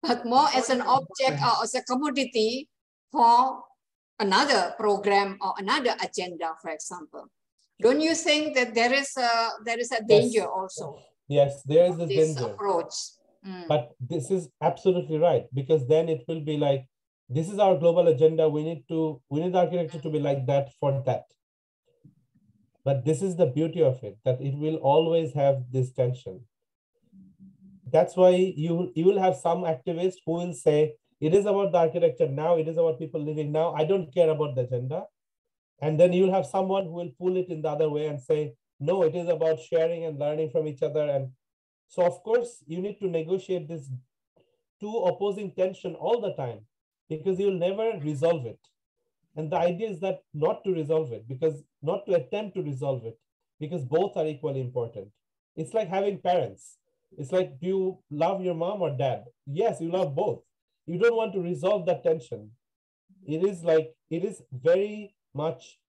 but more as an object or as a commodity for another program or another agenda, for example. Don't you think that there is a danger also? Yes, there is a danger. Approach. But this is absolutely right, because then it will be like, this is our global agenda. We need architecture to be like that for that. But this is the beauty of it, that it will always have this tension. That's why you will have some activists who will say, it is about the architecture now, it is about people living now, I don't care about the agenda. And then you'll have someone who will pull it in the other way and say, no, it is about sharing and learning from each other. And so, of course, you need to negotiate this two opposing tension all the time, because you'll never resolve it. And the idea is that not to resolve it, because not to attempt to resolve it, because both are equally important. It's like having parents. It's like, do you love your mom or dad? Yes, you love both. You don't want to resolve that tension. It is very much,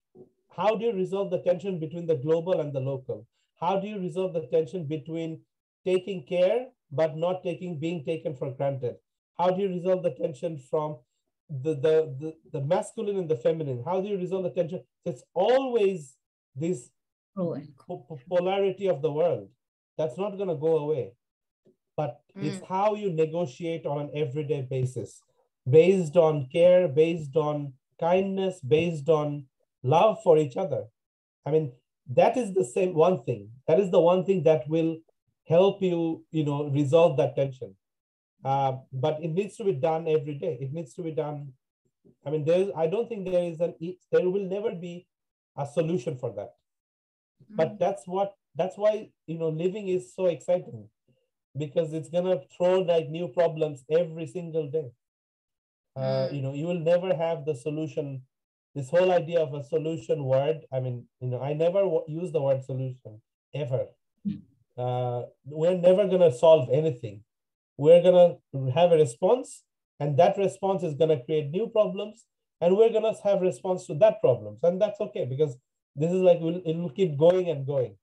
how do you resolve the tension between the global and the local? How do you resolve the tension between taking care, but not being taken for granted? How do you resolve the tension from the masculine and the feminine? How do you resolve the tension? It's always this polarity of the world. That's not going to go away. But it's how you negotiate on an everyday basis, based on care, based on kindness, based on love for each other. I mean, that is the same one thing. That is the one thing that will help you, resolve that tension. But it needs to be done every day. It needs to be done. I mean, I don't think there will never be a solution for that. But that's why, living is so exciting, because it's going to throw like new problems every single day. You will never have the solution. This whole idea of a solution word, I mean, I never use the word solution ever. We're never going to solve anything. We're going to have a response, and that response is going to create new problems, and we're going to have response to that problems. And that's okay, because this is like, it will keep going and going.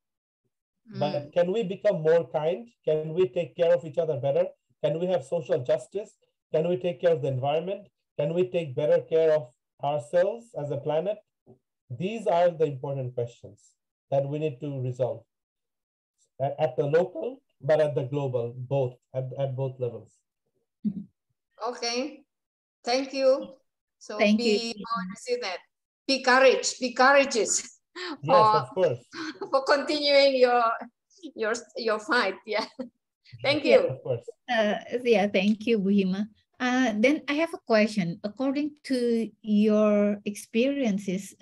But can we become more kind? Can we take care of each other better? Can we have social justice? Can we take care of the environment? Can we take better care of ourselves as a planet? These are the important questions that we need to resolve at the local, but at the global, both, at both levels. Okay, thank you. So thank you. Be courageous. Yes, of course. For continuing your fight. Yeah. Thank you. Of course. Yeah, thank you, Buhima. Then I have a question. According to your experiences,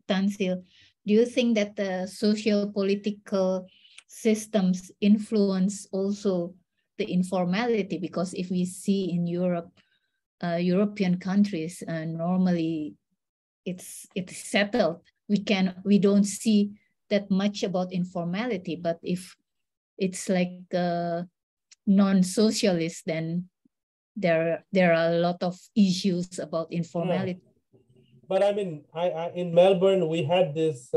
Tanzil, do you think that the socio-political systems influence also the informality? Because if we see in Europe, European countries, normally it's settled. We don't see that much about informality, but if it's like non-socialist, then there are a lot of issues about informality. But I mean, in Melbourne, we had this,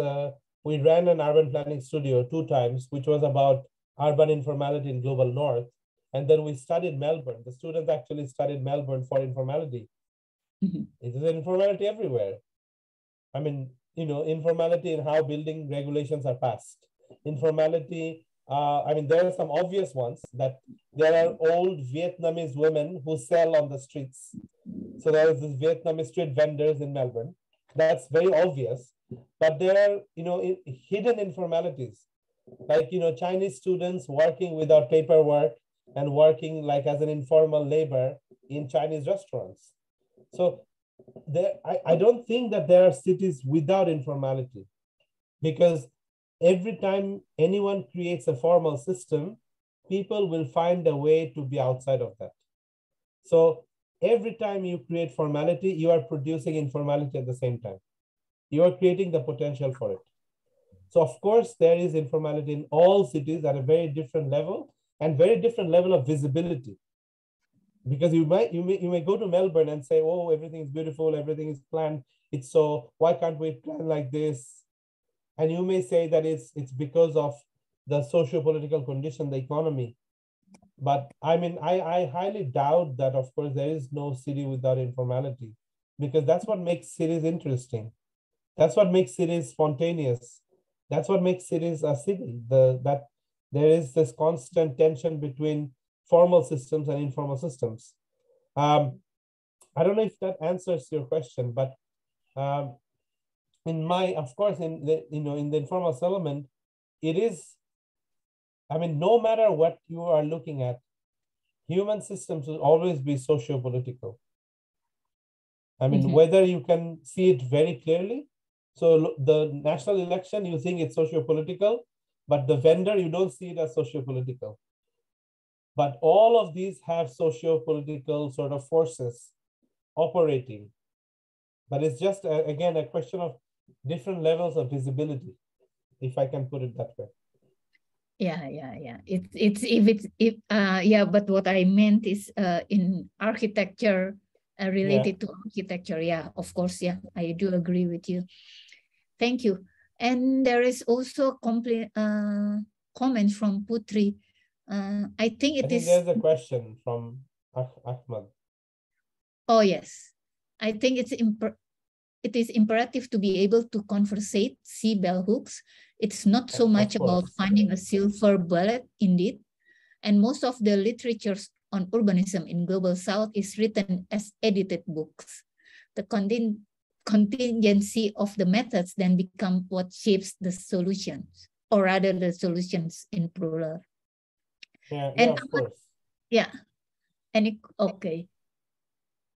we ran an urban planning studio 2 times, which was about urban informality in global north. And then we studied Melbourne. The students actually studied Melbourne for informality. It is informality everywhere. I mean, informality in how building regulations are passed. Informality, I mean, there are some obvious ones, that there are old Vietnamese women who sell on the streets. So there is this Vietnamese street vendors in Melbourne. That's very obvious. But there are, hidden informalities, like, Chinese students working without paperwork and working like as an informal labor in Chinese restaurants. So I don't think that there are cities without informality, because every time anyone creates a formal system, people will find a way to be outside of that. So every time you create formality, you are producing informality at the same time. You are creating the potential for it. So of course, there is informality in all cities at a very different level, and very different level of visibility. Because you may go to Melbourne and say, oh, everything is beautiful, everything is planned. Why can't we plan like this? And you may say that it's because of the socio-political condition, the economy. But I mean, I highly doubt that, of course, there is no city without informality, because that's what makes cities interesting. That's what makes cities spontaneous. That's what makes cities a city. That there is this constant tension between formal systems and informal systems. I don't know if that answers your question, but of course, in the in the informal settlement, it is. I mean, no matter what you are looking at, human systems will always be socio-political. I mean, whether you can see it very clearly. So the national election, you think it's socio-political, but the vendor, you don't see it as socio-political. But all of these have socio-political sort of forces operating. But it's just, again, a question of different levels of visibility, if I can put it that way. Yeah. Yeah, but what I meant is in architecture, related to architecture. Yeah, of course. Yeah, I do agree with you. Thank you. And there is also comment from Putri. I think there's a question from Ahmad. Oh yes, I think it is imperative to be able to conversate, see bell hooks. It's not so much about finding a silver bullet, indeed. And most of the literatures on urbanism in Global South is written as edited books. The contingency of the methods then become what shapes the solutions, or rather the solutions in plural. Yeah, of course. Yeah. Okay.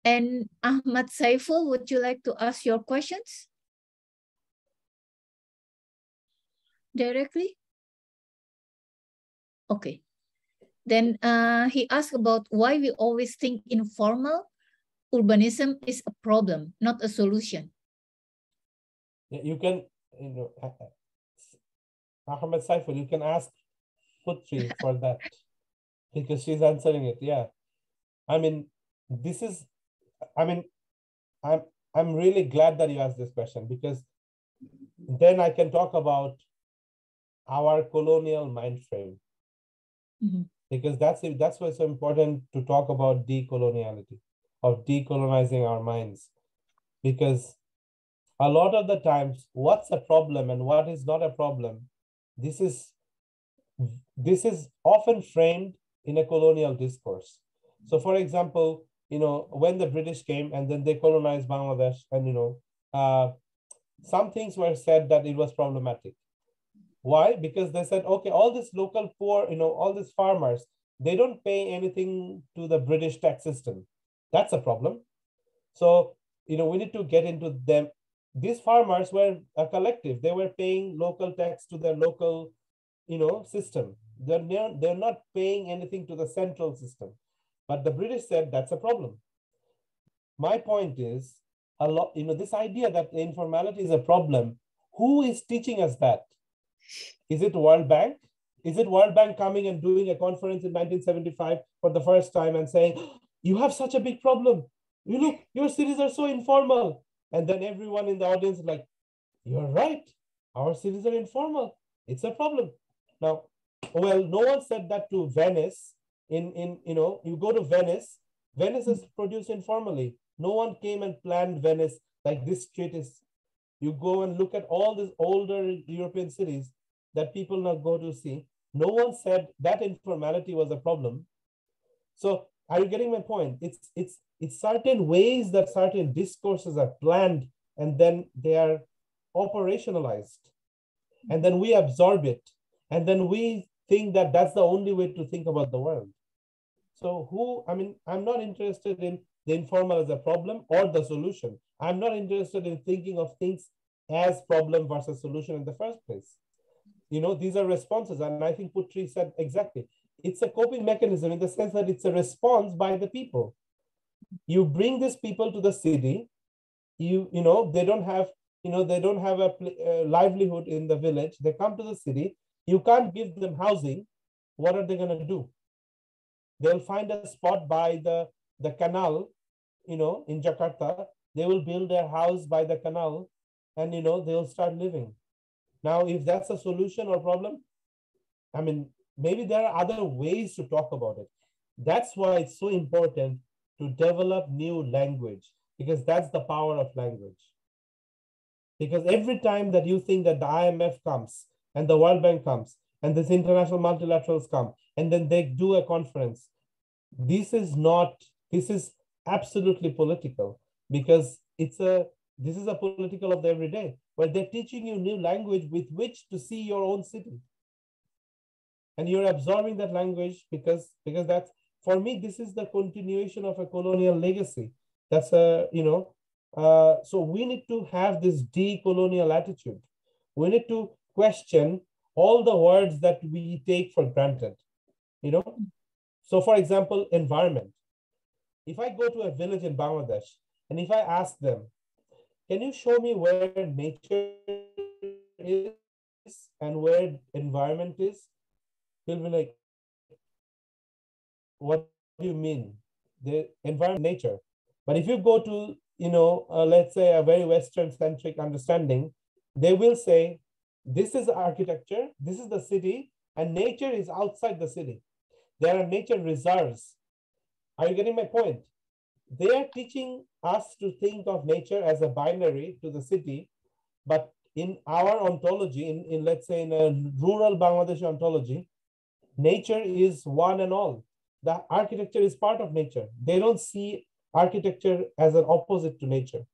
And Ahmad Saiful, would you like to ask your questions directly? Okay. Then he asked about why we always think informal urbanism is a problem, not a solution. You can, Ahmad Saiful, you can ask Putri for that, because she's answering it. Yeah. I mean, I'm really glad that you asked this question, because then I can talk about our colonial mind frame. Because that's why it's so important to talk about decoloniality, of decolonizing our minds. Because a lot of the times, what's a problem and what is not a problem, this is often framed in a colonial discourse. So for example, when the British came and then they colonized Bangladesh, and some things were said that it was problematic. Why? Because they said, okay, all this local poor, all these farmers, they don't pay anything to the British tax system. That's a problem. So, we need to get into them. These farmers were a collective. They were paying local tax to their local, system. They're not paying anything to the central system. But the British said that's a problem. My point is, this idea that informality is a problem, who is teaching us that? Is it World Bank? Is it World Bank coming and doing a conference in 1975 for the first time and saying, you have such a big problem. You look, your cities are so informal. And then everyone in the audience is like, you're right. Our cities are informal. It's a problem. Now, well, no one said that to Venice. You go to Venice, Venice is produced informally. No one came and planned Venice like this street is. You go and look at all these older European cities that people now go to see. No one said that informality was a problem. So are you getting my point? It's certain ways that certain discourses are planned and then they are operationalized. And then we absorb it. And then we think that that's the only way to think about the world. So I'm not interested in the informal as a problem or the solution. I'm not interested in thinking of things as problem versus solution in the first place. These are responses. And I think Putri said exactly. It's a coping mechanism in the sense that it's a response by the people. You bring these people to the city. They don't have a livelihood in the village. They come to the city. You can't give them housing. What are they going to do? They'll find a spot by the canal, in Jakarta. They will build their house by the canal and, they'll start living. Now, if that's a solution or problem, maybe there are other ways to talk about it. That's why it's so important to develop new language, because that's the power of language. Because every time that you think that the IMF comes and the World Bank comes and this international multilaterals come and then they do a conference, this is absolutely political, because this is a political of the everyday, where they're teaching you new language with which to see your own city. And you're absorbing that language because that's, for me, this is the continuation of a colonial legacy. That's so we need to have this decolonial attitude. We need to question all the words that we take for granted, So for example, environment. If I go to a village in Bangladesh and if I ask them, can you show me where nature is and where environment is? They'll be like, what do you mean? The environment, nature. But if you go to, let's say a very Western centric understanding, they will say, this is architecture, this is the city, and nature is outside the city. There are nature reserves. Are you getting my point? They are teaching us to think of nature as a binary to the city, but in our ontology, in let's say in a rural Bangladeshi ontology, nature is one and all. The architecture is part of nature. They don't see architecture as an opposite to nature.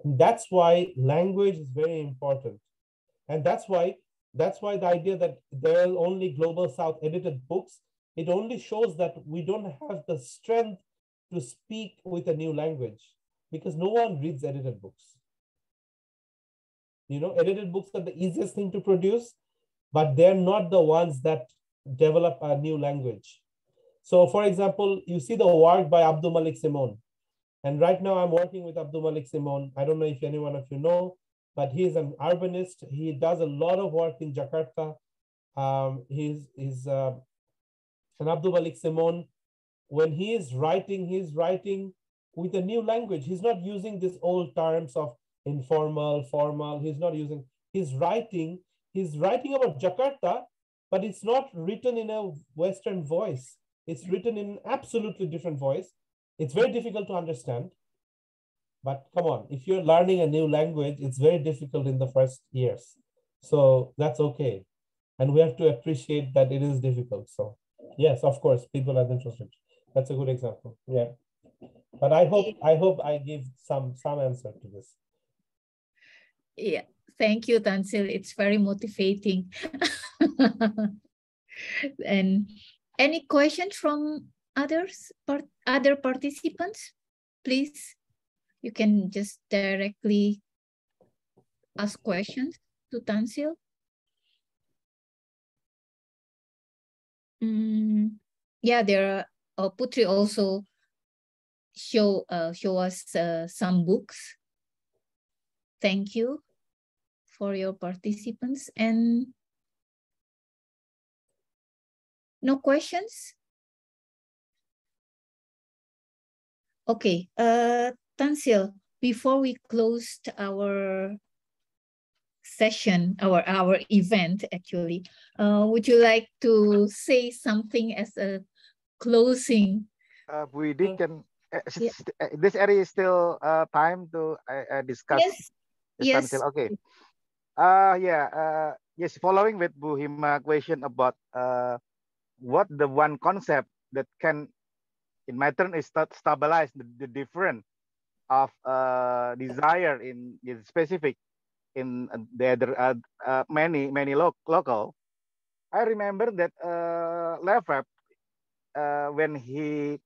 And that's why language is very important. And that's why the idea that there are only Global South edited books, it only shows that we don't have the strength to speak with a new language, because no one reads edited books. Edited books are the easiest thing to produce, but they're not the ones that develop a new language. So for example, you see the work by Abdul Malik Simon. And right now I'm working with Abdul Malik Simon. I don't know if anyone of you know, but he's an urbanist. He does a lot of work in Jakarta. And Abdul Malik Simon, when he's writing with a new language. He's not using these old terms of informal, formal. He's writing about Jakarta, but it's not written in a Western voice. It's written in an absolutely different voice. It's very difficult to understand. But come on, if you're learning a new language, it's very difficult in the first years. So that's okay. And we have to appreciate that it is difficult. So yes, of course, people are interested. That's a good example. Yeah. But I hope I give some answer to this. Yeah. Thank you, Tanzil. It's very motivating. And any questions from other participants? Please, you can just directly ask questions to Tanzil. Yeah, there are Putri also show us some books. Thank you for your participants. And no questions? Okay, Tanzil, before we closed our session, our event actually, would you like to say something as a closing? We can. This area is still time to discuss. Yes. Tanzil. Okay. Yes. Following with Bu Hima question about what the one concept that can, in my turn, is stabilize the different of desire in specific in the other many local. I remember that Lefebvre when he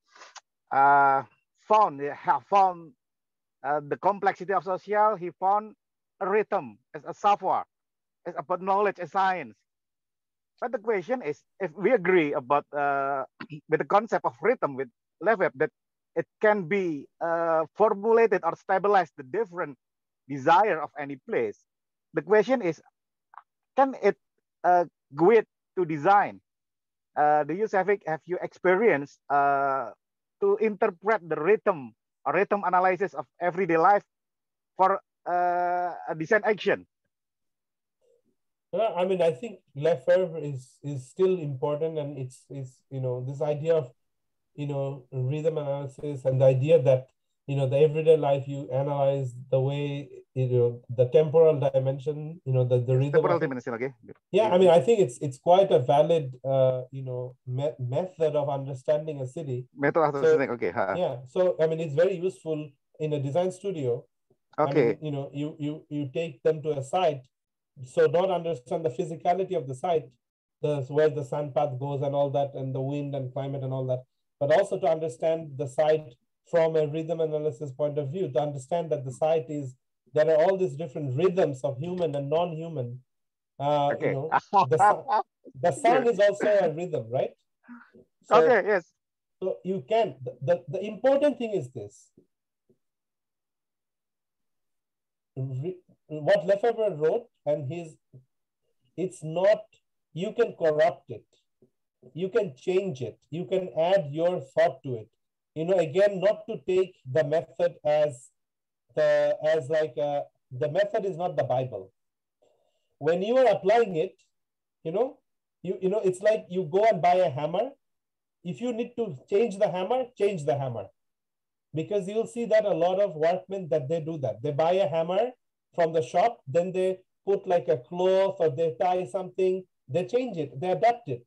found the complexity of social, he found a rhythm as a savoir, as about knowledge as science. But the question is, if we agree about with the concept of rhythm with Lefebvre, that it can be formulated or stabilized the different desire of any place. The question is, can it go to design? Do you, Shafique, have you experienced to interpret the rhythm or rhythm analysis of everyday life for a design action? I mean, I think Lefebvre is still important, and it's you know, this idea of, you know, rhythm analysis, and the idea that, you know, the everyday life, you analyze the way, you know, the temporal dimension, you know, the rhythm temporal of it. dimension. Okay. Yeah, I mean, I think it's quite a valid you know, method of understanding a city. Method of understanding. Okay. Yeah, so I mean, it's very useful in a design studio. Okay. I mean, you know, you take them to a site, so not understand the physicality of the site, where the sun path goes and all that, and the wind and climate and all that, but also to understand the site from a rhythm analysis point of view, to understand that the site is, there are all these different rhythms of human and non-human. Okay. You know, the sun is also a rhythm, right? So, okay. Yes. so you can, the important thing is this. What Lefebvre wrote, and it's not, you can corrupt it, you can change it, you can add your thought to it. You know, again, not to take the method as the method is not the Bible. When you are applying it, you know, you know, it's like you go and buy a hammer. If you need to change the hammer, change the hammer. Because you'll see that a lot of workmen, that they do that. They buy a hammer from the shop, then they put like a cloth, or they tie something, they change it, they adapt it.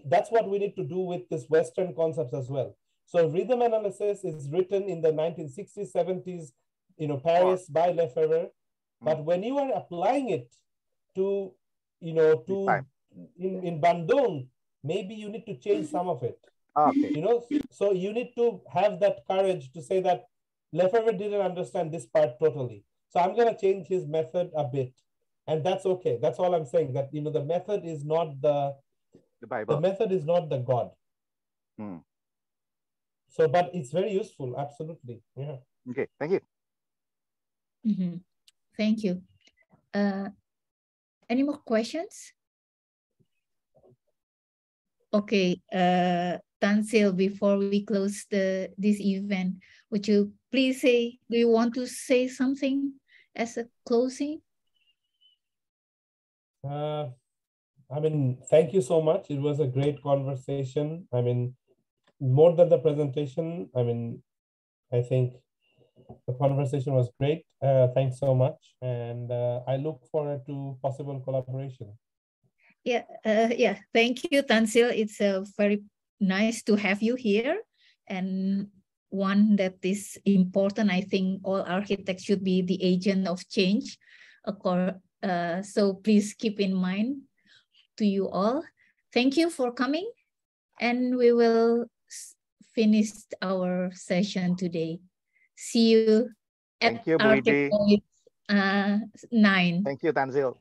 That's what we need to do with this Western concepts as well. So rhythm analysis is written in the 1960s, 70s, you know, Paris by Lefebvre. But when you are applying it to, you know, in Bandung, maybe you need to change some of it. Okay. You know, so you need to have that courage to say that Lefebvre didn't understand this part totally, so I'm going to change his method a bit, and that's okay. That's all I'm saying, that, you know, the method is not the Bible. The method is not the God. So, but it's very useful. Absolutely. Yeah. Okay. Thank you. Mm-hmm. Thank you. Any more questions? Okay, Tanzil, before we close this event, would you please say, do you want to say something as a closing? I mean, thank you so much. It was a great conversation. I mean, more than the presentation, I mean, I think the conversation was great. Thanks so much. And I look forward to possible collaboration. Yeah, yeah. Thank you, Tanzil. It's very nice to have you here. And one that is important, I think all architects should be the agent of change. So please keep in mind to you all. Thank you for coming. And we will finish our session today. See you at Thank you, Architect 9. Thank you, Tanzil.